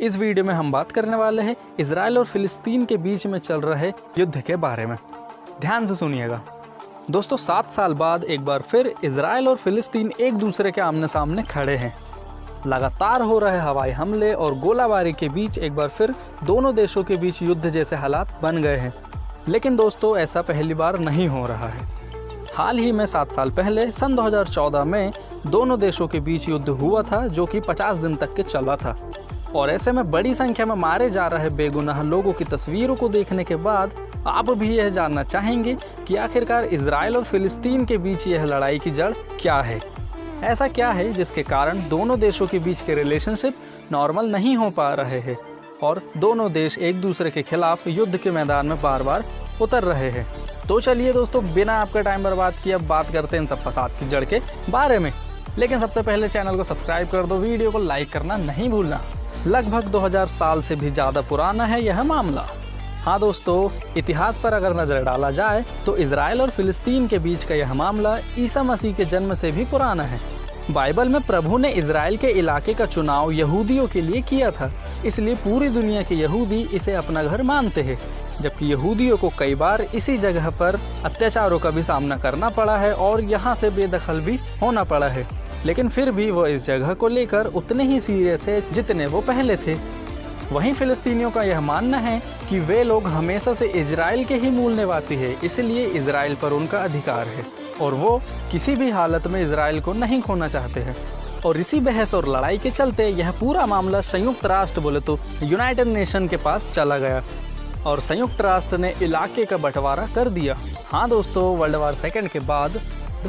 इस वीडियो में हम बात करने वाले हैं इजराइल और फिलिस्तीन के बीच में चल रहे युद्ध के बारे में। ध्यान से सुनिएगा दोस्तों। 7 साल बाद एक बार फिर इजराइल और फिलिस्तीन एक दूसरे के आमने सामने खड़े हैं। लगातार हो रहे हवाई हमले और गोलाबारी के बीच एक बार फिर दोनों देशों के बीच युद्ध जैसे हालात बन गए हैं। लेकिन दोस्तों ऐसा पहली बार नहीं हो रहा है। हाल ही में 7 साल पहले सन 2014 में दोनों देशों के बीच युद्ध हुआ था, जो कि 50 दिन तक के चला था। और ऐसे में बड़ी संख्या में मारे जा रहे बेगुनाह लोगों की तस्वीरों को देखने के बाद आप भी यह जानना चाहेंगे कि आखिरकार इजराइल और फिलिस्तीन के बीच यह लड़ाई की जड़ क्या है। ऐसा क्या है जिसके कारण दोनों देशों के बीच के रिलेशनशिप नॉर्मल नहीं हो पा रहे हैं और दोनों देश एक दूसरे के खिलाफ युद्ध के मैदान में बार बार उतर रहे हैं। तो चलिए दोस्तों, बिना आपका टाइम बर्बाद किए अब बात करते हैं इन सब फसाद की जड़ के बारे में। लेकिन सबसे पहले चैनल को सब्सक्राइब कर दो, वीडियो को लाइक करना नहीं भूलना। लगभग 2000 साल से भी ज़्यादा पुराना है यह मामला। हाँ दोस्तों, इतिहास पर अगर नज़र डाला जाए तो इजराइल और फिलिस्तीन के बीच का यह मामला ईसा मसीह के जन्म से भी पुराना है। बाइबल में प्रभु ने इजराइल के इलाके का चुनाव यहूदियों के लिए किया था, इसलिए पूरी दुनिया के यहूदी इसे अपना घर मानते हैं। जबकि यहूदियों को कई बार इसी जगह पर अत्याचारों का भी सामना करना पड़ा है और यहाँ से बेदखल भी होना पड़ा है, लेकिन फिर भी वो इस जगह को लेकर उतने ही सीरियस है जितने वो पहले थे। वहीं फिलिस्तीनियों का यह मानना है कि वे लोग हमेशा से इजराइल के ही मूल निवासी है, इसलिए इजराइल पर उनका अधिकार है और वो किसी भी हालत में इजराइल को नहीं खोना चाहते हैं। और इसी बहस और लड़ाई के चलते यह पूरा मामला संयुक्त राष्ट्र बोले तो यूनाइटेड नेशन के पास चला गया और संयुक्त राष्ट्र ने इलाके का बंटवारा कर दिया। हाँ दोस्तों, वर्ल्ड वार सेकेंड के बाद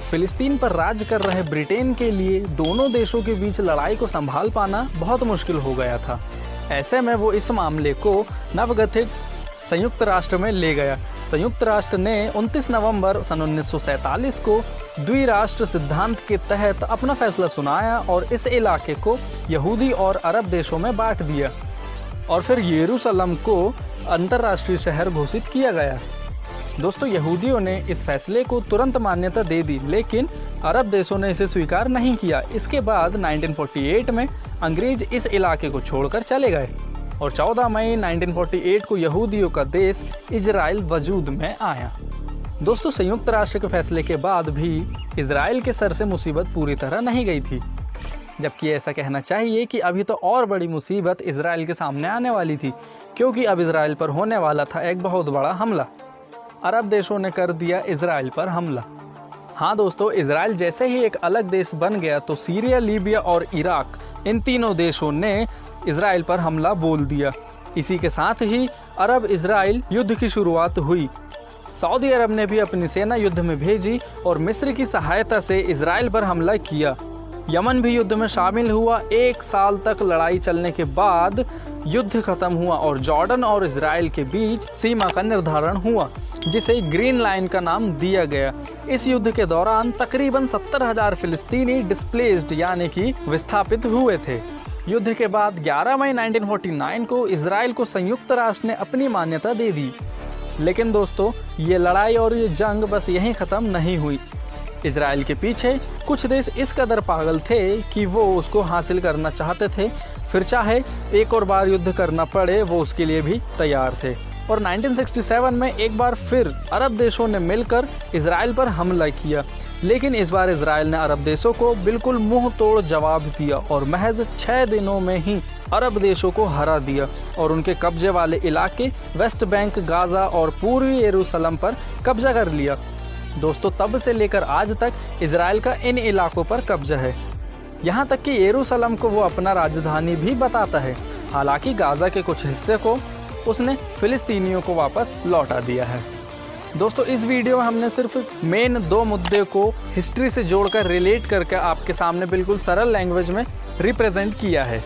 फिलिस्तीन पर राज कर रहे ब्रिटेन के लिए दोनों देशों के बीच लड़ाई को संभाल पाना बहुत मुश्किल हो गया था। ऐसे में वो इस मामले को नवगठित संयुक्त राष्ट्र में ले गया। संयुक्त राष्ट्र ने 29 नवंबर सन 1947 को द्विराष्ट्र सिद्धांत के तहत अपना फैसला सुनाया और इस इलाके को यहूदी और अरब देशों में बांट दिया और फिर यरूशलेम को अंतर्राष्ट्रीय शहर घोषित किया गया। दोस्तों, यहूदियों ने इस फैसले को तुरंत मान्यता दे दी, लेकिन अरब देशों ने इसे स्वीकार नहीं किया। इसके बाद 1948 में अंग्रेज इस इलाके को छोड़कर चले गए और 14 मई 1948 को यहूदियों का देश इजराइल वजूद में आया। दोस्तों, संयुक्त राष्ट्र के फैसले के बाद भी इजराइल के सर से मुसीबत पूरी तरह नहीं गई थी, जबकि ऐसा कहना चाहिए कि अभी तो और बड़ी मुसीबत इजराइल के सामने आने वाली थी, क्योंकि अब इजराइल पर होने वाला था एक बहुत बड़ा हमला। अरब देशों ने कर दिया इजराइल पर हमला। हाँ दोस्तों, इजराइल जैसे ही एक अलग देश बन गया तो सीरिया, लीबिया और इराक, इन तीनों देशों ने इजराइल पर हमला बोल दिया। इसी के साथ ही अरब इजराइल युद्ध की शुरुआत हुई। सऊदी अरब ने भी अपनी सेना युद्ध में भेजी और मिस्र की सहायता से इजराइल पर हमला किया। यमन भी युद्ध में शामिल हुआ। 1 साल तक लड़ाई चलने के बाद युद्ध खत्म हुआ और जॉर्डन और इजराइल के बीच सीमा का निर्धारण हुआ, जिसे ग्रीन लाइन का नाम दिया गया। इस युद्ध के दौरान तकरीबन 70,000 फिलिस्तीनी डिस्प्लेस्ड यानी कि विस्थापित हुए थे। युद्ध के बाद 11 मई 1949 को इजराइल को संयुक्त राष्ट्र ने अपनी मान्यता दे दी। लेकिन दोस्तों, ये लड़ाई और ये जंग बस यहीं ख़त्म नहीं हुई। इजराइल के पीछे कुछ देश इस कदर पागल थे कि वो उसको हासिल करना चाहते थे, फिर चाहे एक और बार युद्ध करना पड़े वो उसके लिए भी तैयार थे। और 1967 में एक बार फिर अरब देशों ने मिलकर इजराइल पर हमला किया, लेकिन इस बार इजराइल ने अरब देशों को बिल्कुल मुंह तोड़ जवाब दिया और महज 6 दिनों में ही अरब देशों को हरा दिया और उनके कब्जे वाले इलाके वेस्ट बैंक, गाजा और पूर्वी यरूशलेम पर कब्जा कर लिया। दोस्तों, तब से लेकर आज तक इजराइल का इन इलाकों पर कब्जा है। यहाँ तक कि यरूशलेम को वो अपना राजधानी भी बताता है। हालांकि गाजा के कुछ हिस्से को उसने फिलिस्तीनियों को वापस लौटा दिया है। दोस्तों, इस वीडियो में हमने सिर्फ मेन 2 मुद्दे को हिस्ट्री से जोड़कर रिलेट करके आपके सामने बिल्कुल सरल लैंग्वेज में रिप्रेजेंट किया है।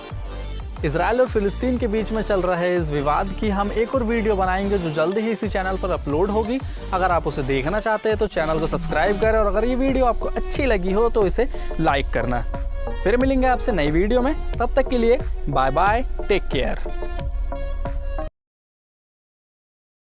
इजराइल और फिलिस्तीन के बीच में चल रहे इस विवाद की हम एक और वीडियो बनाएंगे जो जल्द ही इसी चैनल पर अपलोड होगी। अगर आप उसे देखना चाहते हैं तो चैनल को सब्सक्राइब करें और अगर ये वीडियो आपको अच्छी लगी हो तो इसे लाइक करना। फिर मिलेंगे आपसे नई वीडियो में, तब तक के लिए बाय बाय, टेक केयर।